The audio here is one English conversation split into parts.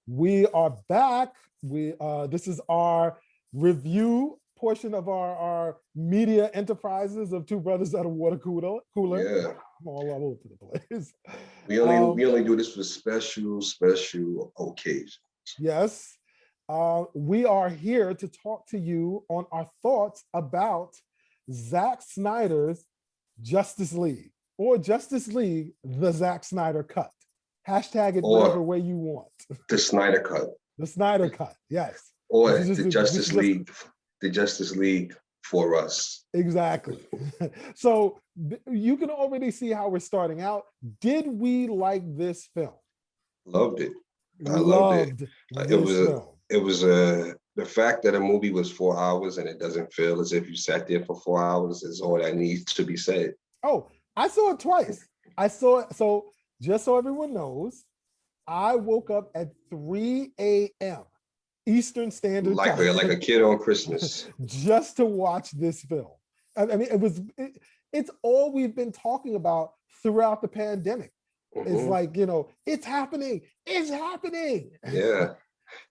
We are back. This is our review portion of our media enterprises of Two Brothers at a Water Cooler. Yeah. I'm all over the place. We only do this for special occasions. Yes. We are here to talk to you on our thoughts about Zack Snyder's Justice League, or Justice League, the Zack Snyder Cut. Hashtag it whatever way you want. The Snyder Cut. The Snyder Cut, yes. Or the Justice League for us. Exactly. So you can already see how we're starting out. Did we like this film? Loved it. I loved it. It was the fact that a movie was 4 hours and it doesn't feel as if you sat there for 4 hours is all that needs to be said. Oh, I saw it twice. I saw it. So just so everyone knows, I woke up at 3 a.m. Eastern Standard Time. Like a kid on Christmas. Just to watch this film. I mean, it's all we've been talking about throughout the pandemic. Mm-hmm. It's like, it's happening. It's happening. Yeah.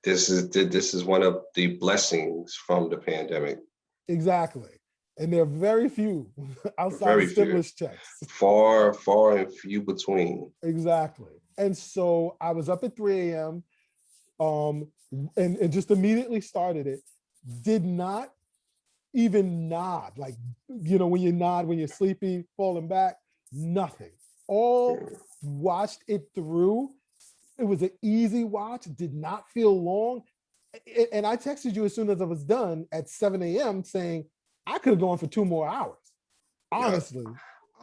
This is one of the blessings from the pandemic. Exactly. And there are very few outside of stimulus checks. Far and few between. Exactly. And so I was up at 3 a.m. And just immediately started it. Did not even nod. Like, when you nod, when you're sleepy, falling back, nothing. All watched it through. It was an easy watch. Did not feel long. And I texted you as soon as I was done at 7 a.m. saying, I could have gone for 2 more hours. Honestly.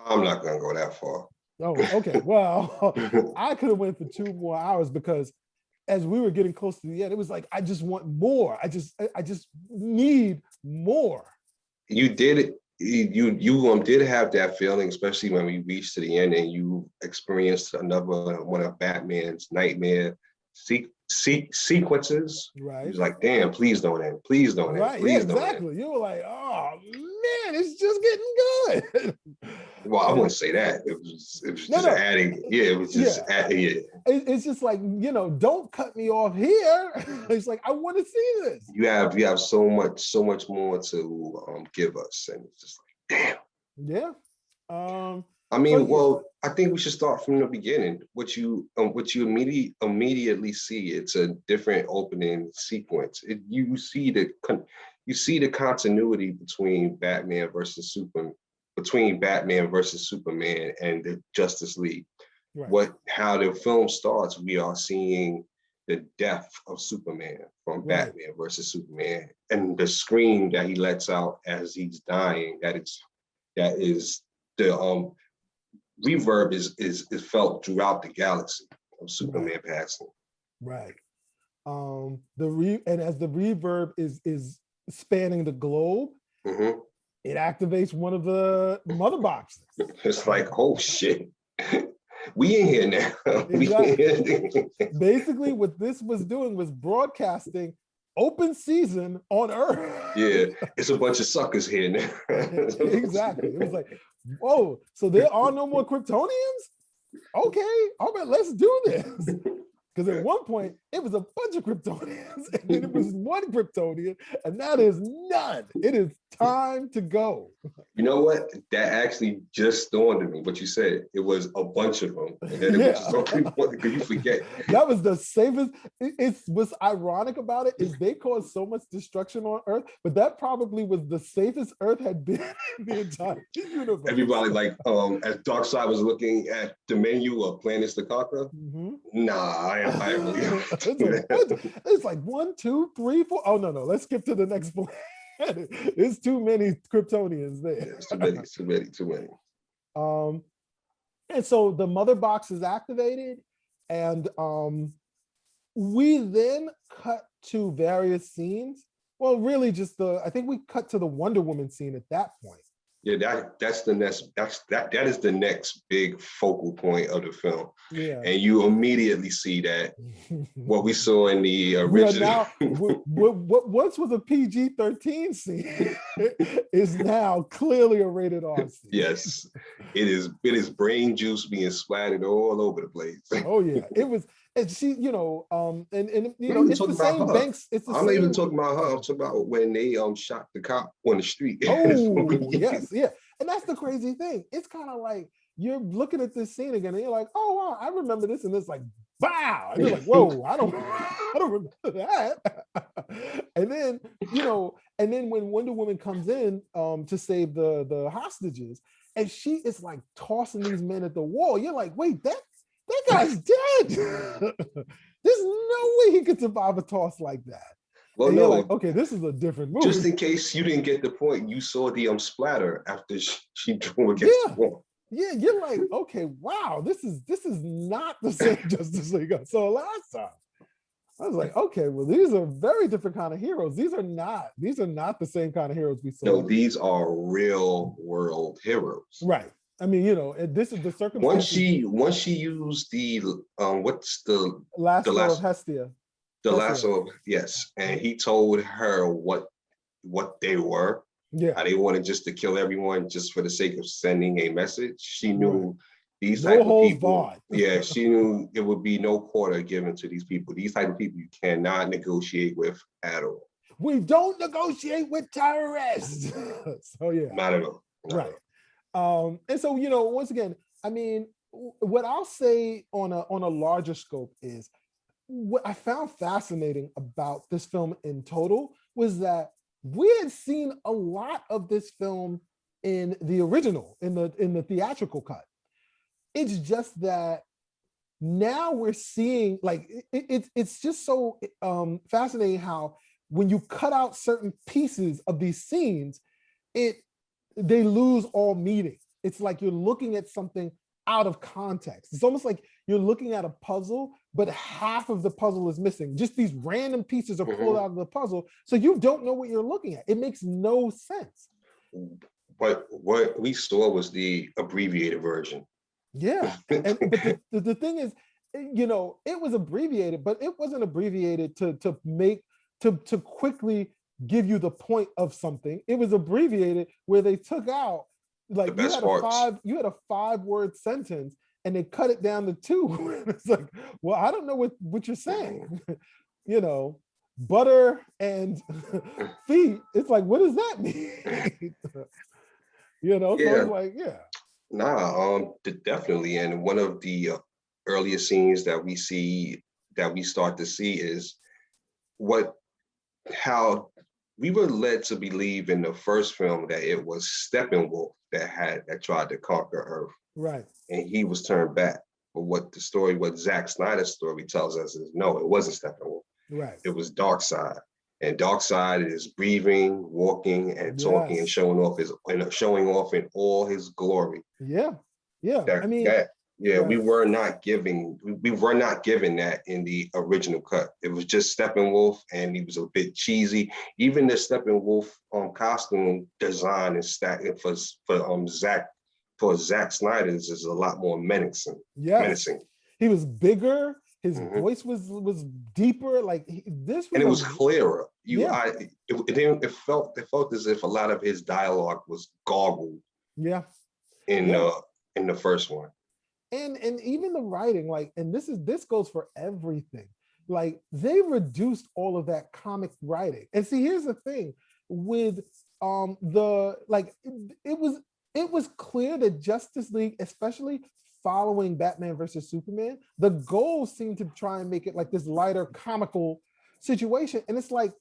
I'm not going to go that far. Oh, okay. Well, I could have went for 2 more hours because as we were getting close to the end, it was like, I just want more. I just need more. You did it. You did have that feeling, especially when we reached to the end and you experienced another one of Batman's nightmare sequences. Right. He was like, damn, please don't end. Please don't end. Right. Please yeah, exactly. You were like, oh man, it's just getting good. Well, I wouldn't say that. It was just adding. Yeah, it was just adding. It's just like, don't cut me off here. It's like, I want to see this. You have so much more to give us, and it's just like, damn. Yeah. I think we should start from the beginning. What you immediately see, it's a different opening sequence. You see the continuity between Batman versus Superman and the Justice League. Right. How the film starts, we are seeing the death of Superman from Batman versus Superman, and the scream that he lets out as he's dying. That is the reverb is felt throughout the galaxy of Superman passing. Right. And as the reverb is spanning the globe, it activates one of the mother boxes. It's like, oh shit, we in here now. Exactly. Basically, what this was doing was broadcasting open season on Earth. Yeah, it's a bunch of suckers here now. Exactly. It was like, whoa, so there are no more Kryptonians? Okay, all right, let's do this. Because at one point, it was a bunch of Kryptonians, and then it was one Kryptonian, and that is none. It is time to go. You know what? That actually just dawned on me. What you said, it was a bunch of them. And then it was just because you forget. That was the safest. What's ironic about it is they caused so much destruction on Earth, but that probably was the safest Earth had been in the entire universe. Everybody, like, as Darkseid was looking at the menu of planets to conquer, nah, I really it's like 1, 2, 3, 4. Oh no, let's skip to the next planet. It's too many Kryptonians there. Yeah, it's too many. And so the mother box is activated, and we then cut to various scenes. Well, really just I think we cut to the Wonder Woman scene at that point. Yeah, that's the next. That is the next big focal point of the film. Yeah, and you immediately see that what we saw in the original. What once was a PG-13 scene is now clearly a rated R scene. Yes, it is brain juice being splattered all over the place. Oh yeah, And she, and I'm not even it's the talking about same her. Banks. It's the I'm not even same. talking about her. I'm talking about when they shot the cop on the street. Oh, yes, yeah. And that's the crazy thing. It's kind of like you're looking at this scene again, and you're like, oh wow, I remember this, and it's like, wow, and you're like, whoa, I don't, I don't remember that. And then, and then when Wonder Woman comes in to save the hostages, and she is like tossing these men at the wall, you're like, wait, that guy's dead. There's no way he could survive a toss like that. Well, And you're like, no, okay, this is a different just movie. in case you didn't get the point, you saw the splatter after she drew against Yeah. the wall. Yeah, you're like, okay, wow, this is not the same Justice League I saw last time. I was like, okay, well, these are very different kind of heroes. These are not the same kind of heroes we No, saw. these are real world heroes. Right. I mean, this is the circumstances. Once she used the what's the Lasso of last Hestia. the lasso, yes, and he told her what they were. Yeah. They wanted just to kill everyone just for the sake of sending a message. She knew Right. these No type of holds people. barred. Yeah, she knew it would be no quarter given to these people. These type of people you cannot negotiate with at all. We don't negotiate with terrorists. So yeah. Not at all. Right. And so, once again, I mean, what I'll say on a larger scope is what I found fascinating about this film in total was that we had seen a lot of this film in the original, in the theatrical cut. It's just that now we're seeing like it's just so fascinating how when you cut out certain pieces of these scenes, they lose all meaning. It's like you're looking at something out of context. It's almost like you're looking at a puzzle, but half of the puzzle is missing. Just these random pieces are pulled out of the puzzle, so you don't know what you're looking at. It makes no sense. But what we saw was the abbreviated version. Yeah, but the thing is, it was abbreviated, but it wasn't abbreviated to quickly give you the point of something. It was abbreviated where they took out like you had a 5-word sentence and they cut it down to 2. It's like, well, I don't know what you're saying. Butter and feet. It's like, what does that mean? So it's like, yeah. Nah, definitely. And one of the earlier scenes that we start to see is how we were led to believe in the first film that it was Steppenwolf that tried to conquer Earth. Right. And he was turned back. But what Zack Snyder's story tells us is no, it wasn't Steppenwolf. Right. It was Darkseid. And Darkseid is breathing, walking, and talking and showing off in all his glory. Yeah. Yeah. We were not given that in the original cut. It was just Steppenwolf, and he was a bit cheesy. Even the Steppenwolf costume design is for Zack Snyder's is a lot more menacing. Yes. Menacing. He was bigger. His voice was deeper. Like it was clearer. It felt as if a lot of his dialogue was garbled. Yeah. In the first one. And even the writing, like, and this goes for everything. Like they reduced all of that comic writing. And see, here's the thing with it was clear that Justice League, especially following Batman versus Superman, the goal seemed to try and make it like this lighter comical situation. And it's like,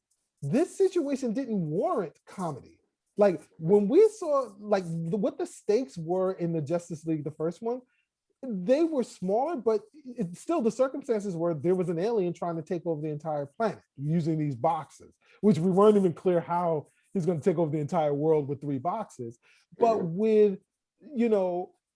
this situation didn't warrant comedy. Like when we saw like what the stakes were in the Justice League, the first one, they were smaller, but still the circumstances were there was an alien trying to take over the entire planet using these boxes, which we weren't even clear how he's going to take over the entire world with 3 boxes. But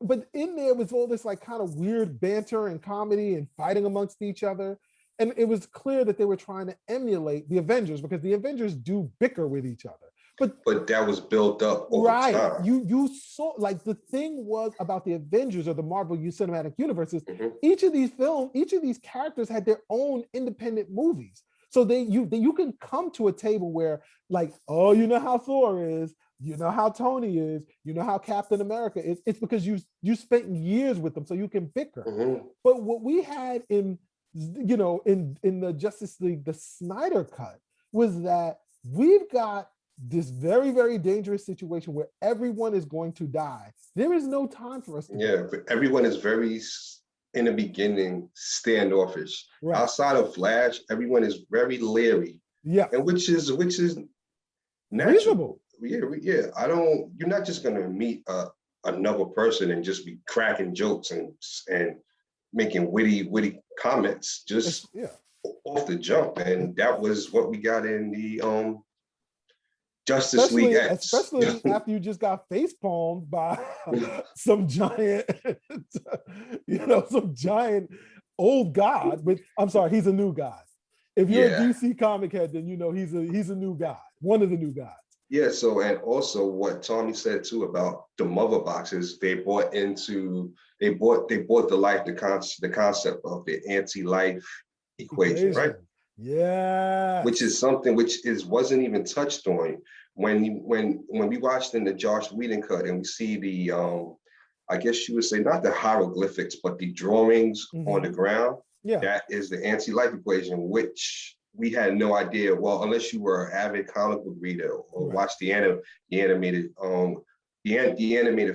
but in there was all this like kind of weird banter and comedy and fighting amongst each other. And it was clear that they were trying to emulate the Avengers because the Avengers do bicker with each other. But that was built up over time. You saw like the thing was about the Avengers or the Marvel Cinematic Universes. Each of these characters had their own independent movies. So you can come to a table where like, oh, you know how Thor is, you know how Tony is, you know how Captain America is. It's because you spent years with them, so you can bicker. But what we had in in the Justice League, the Snyder Cut, was that we've got this very, very dangerous situation where everyone is going to die. There is no time for us to Yeah, but everyone is very, in the beginning, standoffish. right. Outside of Flash, everyone is very leery. Yeah. And which is natural. Reasonable. Yeah. You're not just gonna meet another person and just be cracking jokes and making witty comments just Yeah. off the jump. And that was what we got in the Justice League Especially, X. especially after you just got face palmed by some giant, some giant old god. But I'm sorry, he's a new god. If you're a Yeah. DC comic head, then he's a new god, one of the new gods. Yeah, so and also what Tommy said too about the mother boxes, they bought the concept of the anti-life equation, right? Yeah. Which is something wasn't even touched on when we watched in the Josh Whedon cut and we see the I guess you would say not the hieroglyphics, but the drawings on the ground. Yeah. That is the anti-life equation, which we had no idea. Well, unless you were an avid comic book reader or watched the animated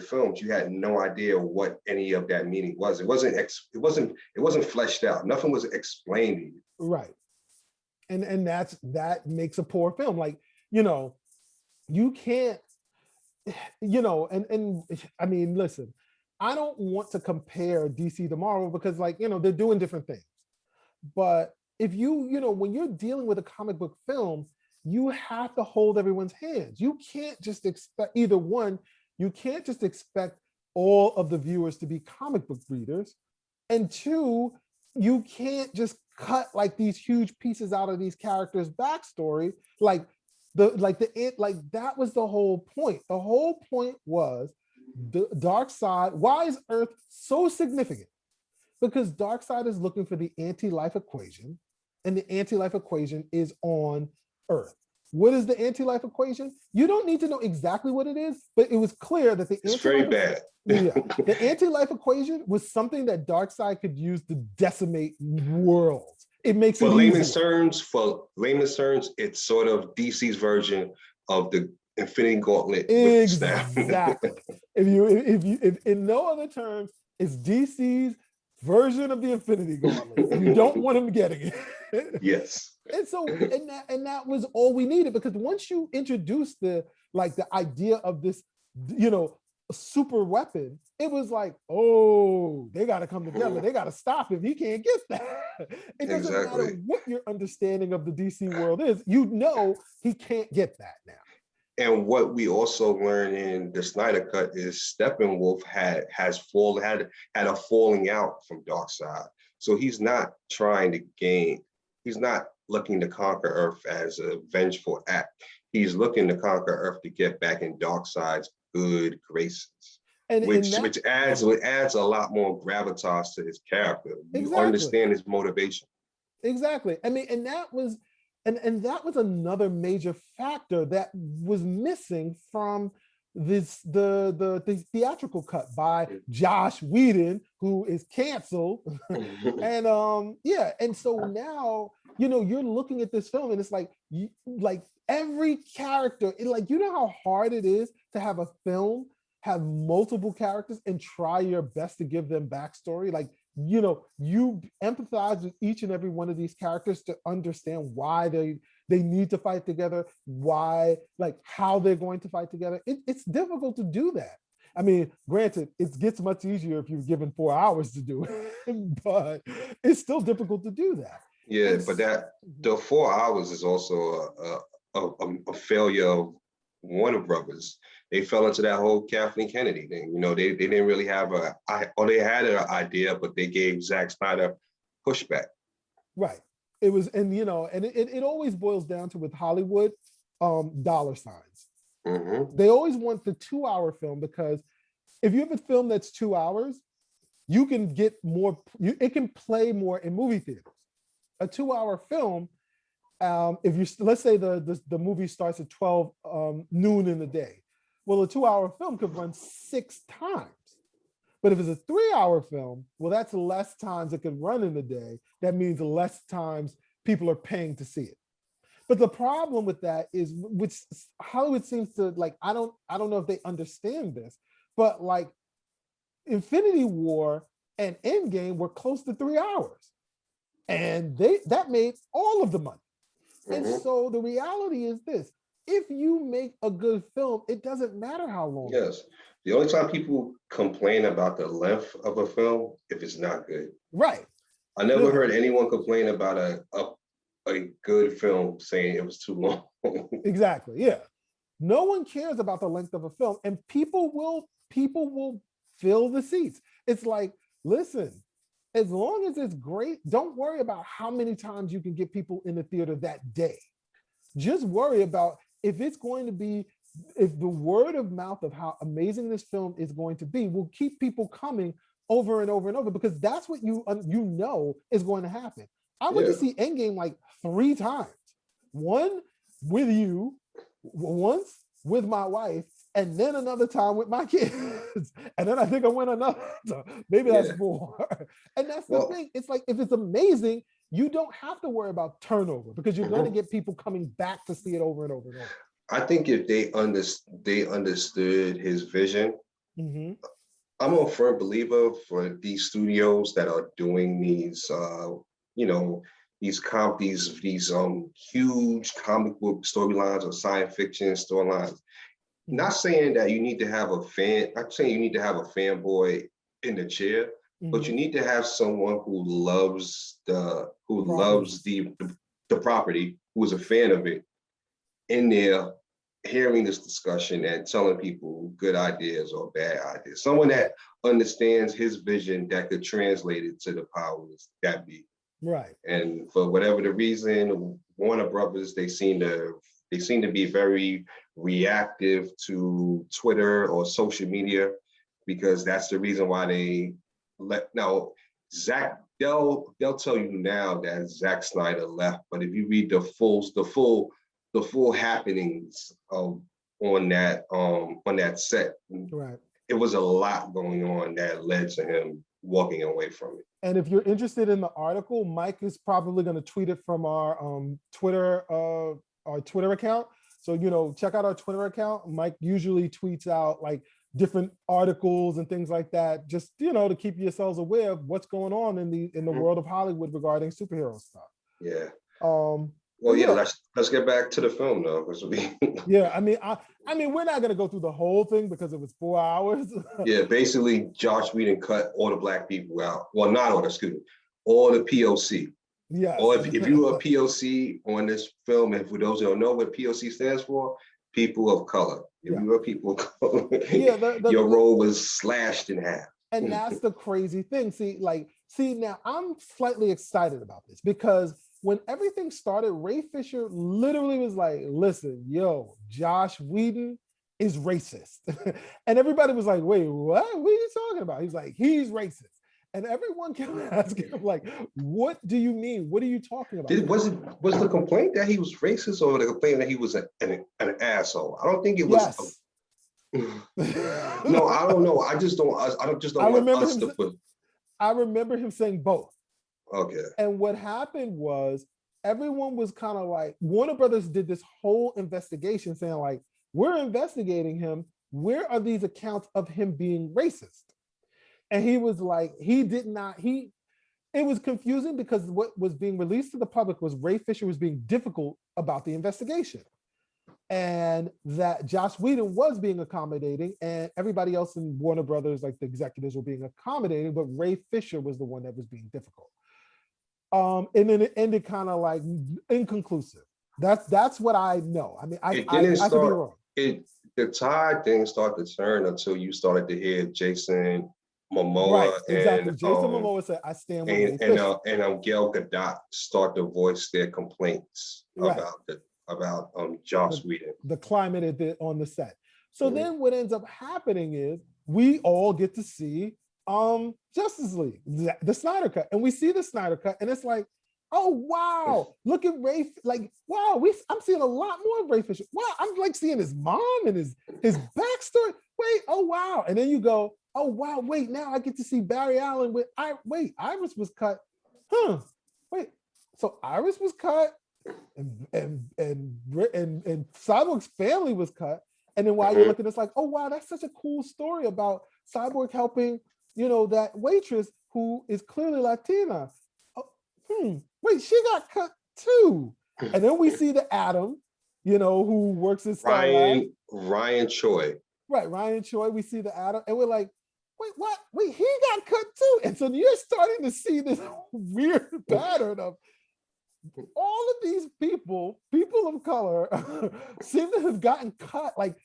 films, you had no idea what any of that meaning was. It wasn't fleshed out. Nothing was explained to you. Right. And that makes a poor film. Like, you can't, and I mean, listen, I don't want to compare DC to Marvel because, like, they're doing different things. But if when you're dealing with a comic book film, you have to hold everyone's hands. You can't just expect you can't just expect all of the viewers to be comic book readers. And two, you can't just cut like these huge pieces out of these characters' backstory. That was the whole point. The whole point was the dark side. Why is Earth so significant? Because Darkseid is looking for the anti-life equation, and the anti-life equation is on Earth. What is the anti-life equation? You don't need to know exactly what it is, but it was clear that it's very bad. The anti-life equation was something that Darkseid could use to decimate worlds. It makes for layman's terms, it's sort of DC's version of the Infinity Gauntlet. Exactly. if in no other terms, it's DC's version of the Infinity Gauntlet. You don't want him getting it. Yes. And so, that was all we needed, because once you introduce the idea of this, super weapon, it was like, oh, they got to come together. They got to stop him. He can't get that. It doesn't matter what your understanding of the DC world is. He can't get that now. And what we also learned in the Snyder Cut is Steppenwolf had a falling out from Darkseid. So he's not trying to gain. He's not looking to conquer Earth as a vengeful act. He's looking to conquer Earth to get back in Darkseid's good graces, which adds a lot more gravitas to his character. You understand his motivation. Exactly. I mean, and that was another major factor that was missing from the theatrical cut by Josh Whedon, who is canceled. And so now you're looking at this film and it's like every character, how hard it is to have a film have multiple characters and try your best to give them backstory. You empathize with each and every one of these characters to understand why they need to fight together, how they're going to fight together. It's difficult to do that. I mean, granted, it gets much easier if you're given 4 hours to do it, but it's still difficult to do that. Yeah, but the 4 hours is also a failure of Warner Brothers. They fell into that whole Kathleen Kennedy thing. They didn't really have they had an idea, but they gave Zack Snyder pushback. Right. It was, and it always boils down to, with Hollywood, dollar signs. Mm-hmm. They always want the 2-hour film, because if you have a film that's 2 hours, you can get more. It can play more in movie theaters. A 2-hour film, let's say the movie starts at 12 noon in the day. Well, a 2-hour film could run 6 times. But if it's a 3-hour film, well, that's less times it can run in the day. That means less times people are paying to see it. But the problem with that is, which Hollywood seems to like, I don't know if they understand this, but like Infinity War and Endgame were close to 3 hours. And that made all of the money. And so the reality is this: if you make a good film, it doesn't matter how long. Yes. The only time people complain about the length of a film if it's not good. Right. I never heard anyone complain about a good film saying it was too long. Exactly. Yeah. No one cares about the length of a film, and people will fill the seats. It's like, listen, as long as it's great, don't worry about how many times you can get people in the theater that day. Just worry about if it's going to be, if the word of mouth of how amazing this film is going to be will keep people coming over and over and over, because that's what you know is going to happen. I went to see Endgame like 3 times. One with you, once with my wife, and then another time with my kids. And then I think I went another time. Maybe that's 4. And that's the thing. It's like, if it's amazing, you don't have to worry about turnover, because you're going to get people coming back to see it over and over and over. I think if they understood his vision, I'm a firm believer for these studios that are doing these, these huge comic book storylines or science fiction storylines. Not saying that you need to have a fan. I'm saying you need to have a fanboy in the chair, but you need to have someone who loves the property, who is a fan of it, in there, hearing this discussion and telling people good ideas or bad ideas. Someone that understands his vision that could translate it to the powers that be. Right. And for whatever the reason, Warner Brothers, they seem to be very reactive to Twitter or social media, because that's the reason why they they'll tell you now that Zack Snyder left. But if you read the full happenings on that set, right, it was a lot going on that led to him walking away from it. And if you're interested in the article, Mike is probably going to tweet it from our Twitter account. So, check out our Twitter account. Mike usually tweets out like different articles and things like that, just, to keep yourselves aware of what's going on in the world of Hollywood regarding superhero stuff. Yeah. Let's get back to the film though. Yeah, I mean, we're not gonna go through the whole thing because it was 4 hours. Yeah, basically, Josh Whedon cut all the black people out. Well, not all, excuse me, all the POC. Yeah. Or if you were a POC on this film, and for those who don't know what POC stands for, people of color. If you were people of color, your role was slashed in half. And that's the crazy thing. See, now I'm slightly excited about this, because when everything started, Ray Fisher literally was like, listen, Josh Whedon is racist. And everybody was like, wait, what are you talking about? He's like, he's racist. And everyone kept asking him, like, what do you mean? What are you talking about? Was the complaint that he was racist, or the complaint that he was an asshole? I don't think it was. Yes. No, I don't know. I remember him saying both. Okay. And what happened was, everyone was kind of like, Warner Brothers did this whole investigation saying like, we're investigating him. Where are these accounts of him being racist? And he was like, it was confusing, because what was being released to the public was Ray Fisher was being difficult about the investigation, and that Josh Whedon was being accommodating, and everybody else in Warner Brothers, like the executives, were being accommodating, but Ray Fisher was the one that was being difficult. And then it ended kind of like inconclusive. That's what I know. I mean, I could be wrong. The tide didn't start to turn until you started to hear Jason Momoa, right, exactly. Jason Momoa said, "I stand with Ray Fisher." And Gal Gadot start to voice their complaints about Joss Whedon, the climate on the set. So then what ends up happening is we all get to see Justice League, the Snyder Cut, and we see the Snyder Cut, and it's like, oh wow, look at Ray, like wow, I'm seeing a lot more of Ray Fisher. Wow, I'm like seeing his mom and his backstory. Wait, oh wow. And then you go, oh wow, wait, now I get to see Barry Allen with Iris was cut. Huh. Wait, so Iris was cut and Cyborg's family was cut. And then while you're looking, it's like, oh wow, that's such a cool story about Cyborg helping, that waitress who is clearly Latina. Wait, she got cut too. And then we see the Atom, who works at Ryan Choi. Right, Ryan Choi. We see the Atom, and we're like, wait, what? Wait, he got cut too. And so you're starting to see this weird pattern of all of these people of color, seem to have gotten cut like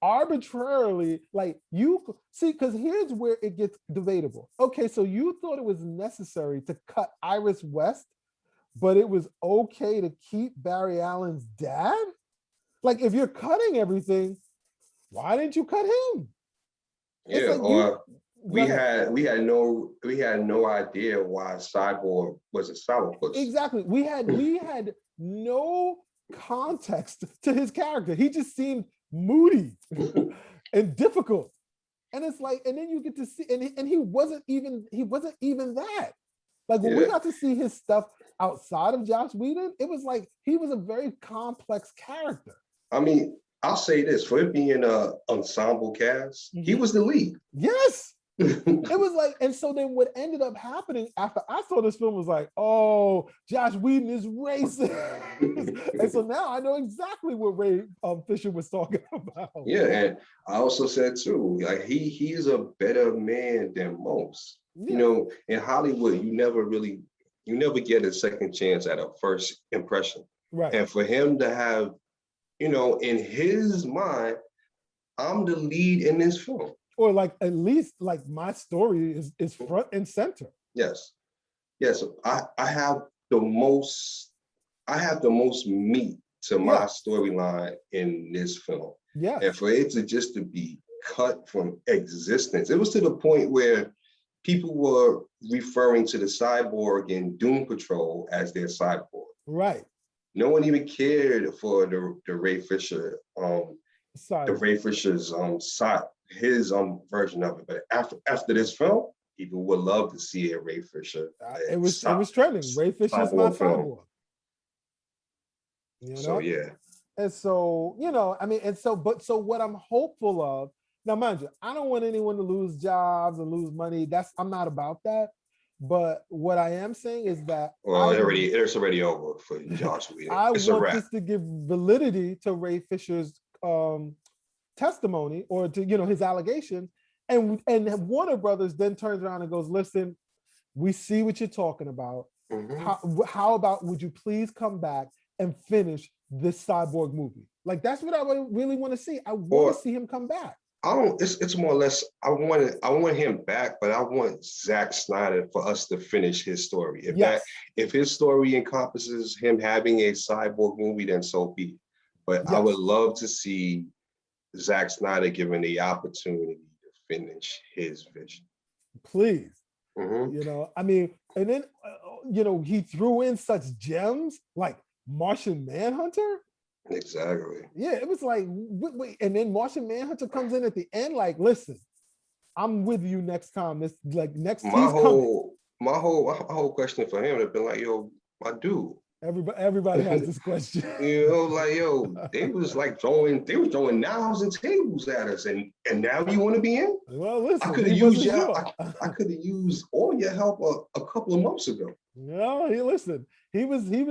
arbitrarily. Like you see, because here's where it gets debatable. Okay, so you thought it was necessary to cut Iris West, but it was okay to keep Barry Allen's dad? Like, if you're cutting everything, why didn't you cut him? Yeah, like we had no idea why Cyborg was a sourpuss. Exactly. We had no context to his character. He just seemed moody and difficult. And it's like, and then you get to see, and he wasn't even that. Like when we got to see his stuff outside of Joss Whedon, it was like he was a very complex character. I mean, I'll say this, for it being an ensemble cast, he was the lead. Yes. It was like, and so then what ended up happening after I saw this film was like, oh, Joss Whedon is racist. And so now I know exactly what Ray Fisher was talking about. Yeah, and I also said too, like he's a better man than most. Yeah. In Hollywood, you never get a second chance at a first impression. Right. And for him to have, in his mind, I'm the lead in this film. Or like at least like my story is front and center. Yes. I have the most meat to my storyline in this film. Yeah. And for it to be cut from existence, it was to the point where people were referring to the Cyborg in Doom Patrol as their cyborg. Right. No one even cared for the Ray Fisher, the Ray Fisher's his version of it. But after this film, people would love to see a Ray Fisher. It was trending. Ray Fisher's my cyborg. So yeah. And so, so what I'm hopeful of, now mind you, I don't want anyone to lose jobs or lose money. I'm not about that. But what I am saying is that it's already over for Joss Whedon. I want this to give validity to Ray Fisher's testimony or to his allegation, and Warner Brothers then turns around and goes, listen, we see what you're talking about. Mm-hmm. How about would you please come back and finish this Cyborg movie? Like that's what I really want to see. I want to see him come back. It's more or less, I want him back, but I want Zack Snyder for us to finish his story. If his story encompasses him having a Cyborg movie, then so be it. But I would love to see Zack Snyder given the opportunity to finish his vision. Please. Mm-hmm. And then, he threw in such gems like Martian Manhunter. Exactly. Yeah, it was like, wait, and then Martian Manhunter comes in at the end, like, listen, I'm with you next time. This like next. My whole question for him would have been like, yo, my dude. Everybody has this question. They was throwing knives and tables at us, and now you want to be in? Well, listen, I could have used all your help a couple of months ago. No, he was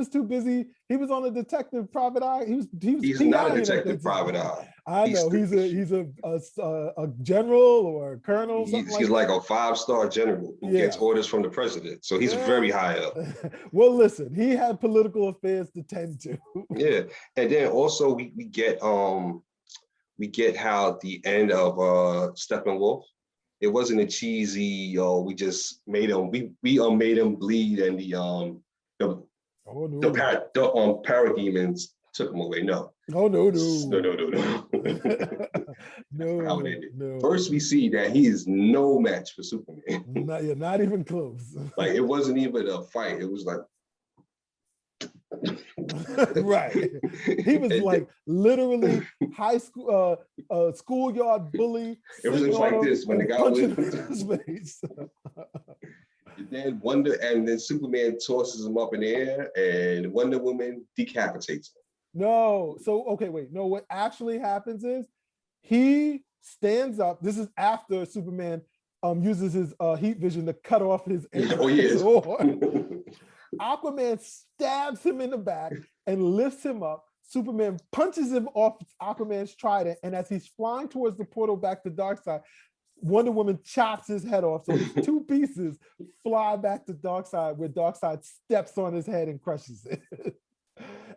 too busy. He was on a detective private eye. He's not a detective private eye. I know he's a general or a colonel. He's like a 5-star general who gets orders from the president. So he's very high up. Well, listen, he had political affairs to tend to. Yeah, and then also we get how the end of Steppenwolf. It wasn't a cheesy. We just made him. We made him bleed, and the parademons took him away. No. Oh no. No. First, we see that he is no match for Superman. Not even close. Like it wasn't even a fight. It was like Right. He was like literally high school, schoolyard bully. It was just like this when the guy punching went him in his face. and then Superman tosses him up in the air, and Wonder Woman decapitates him. No. So okay, wait. No, what actually happens is he stands up. This is after Superman uses his heat vision to cut off his sword. Aquaman stabs him in the back and lifts him up. Superman punches him off Aquaman's trident, and as he's flying towards the portal back to Darkseid, Wonder Woman chops his head off. So his two pieces fly back to Darkseid, where Darkseid steps on his head and crushes it.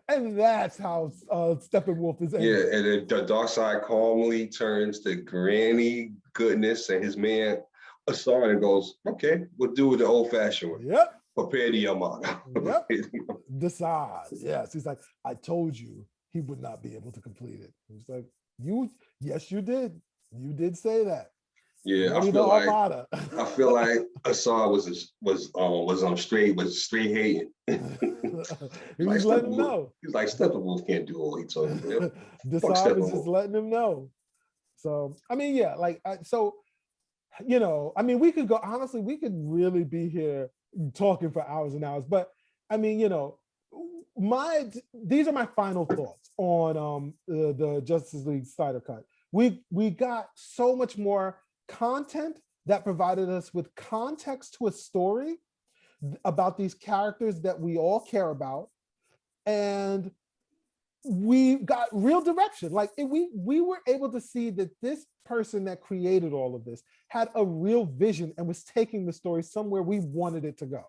And that's how Steppenwolf is ended. Yeah, and then the Darkseid calmly turns to granny goodness and his man Asar and goes, okay, we'll do it the old-fashioned way. Yep. Prepare the Armada. Yep. Decide. Yes. He's like, I told you he would not be able to complete it. He's like, yes, you did. You did say that. Yeah, I feel like Asar was straight hating. He was letting him know. He's like, Steppenwolf can't do all he told me. Decide was just letting him know. So I mean, yeah, like we could go, honestly, we could really be here talking for hours and hours, but I mean, these are my final thoughts on the Justice League Snyder Cut. We got so much more content that provided us with context to a story about these characters that we all care about, and we got real direction. Like we were able to see that this person that created all of this had a real vision and was taking the story somewhere we wanted it to go.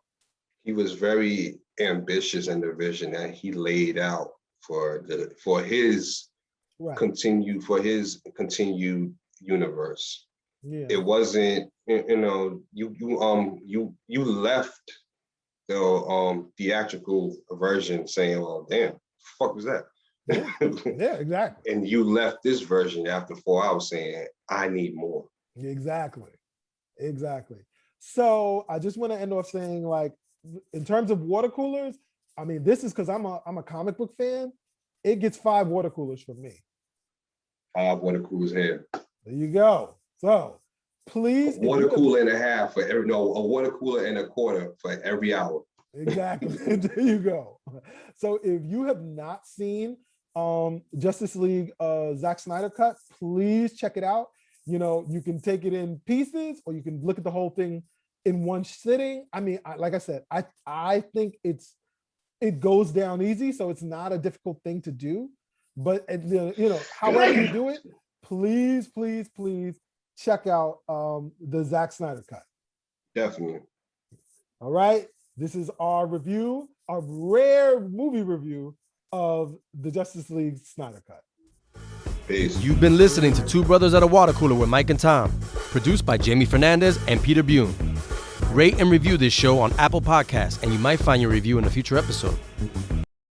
He was very ambitious in the vision that he laid out for his continued universe. Yeah. It wasn't, you left the theatrical version saying, well, damn, fuck was that? Yeah, exactly. And you left this version after 4 hours saying, I need more. Exactly. So I just want to end off saying, like, in terms of water coolers, I mean, this is because I'm a comic book fan. It gets 5 water coolers from me. 5 water coolers here. There you go. So please. A water cooler and a half for every, no, a water cooler and a quarter for every hour. Exactly. There you go. So if you have not seen Justice League Zack Snyder Cut, please check it out. You can take it in pieces, or you can look at the whole thing in one sitting. I mean, like I said, I think it goes down easy, so it's not a difficult thing to do. But however you do it, please check out the Zack Snyder Cut. Definitely. All right. This is our review, a rare movie review of the Justice League Snyder Cut. Peace. You've been listening to Two Brothers at a Water Cooler with Mike and Tom, produced by Jamie Fernandez and Peter Bune. Rate and review this show on Apple Podcasts, and you might find your review in a future episode.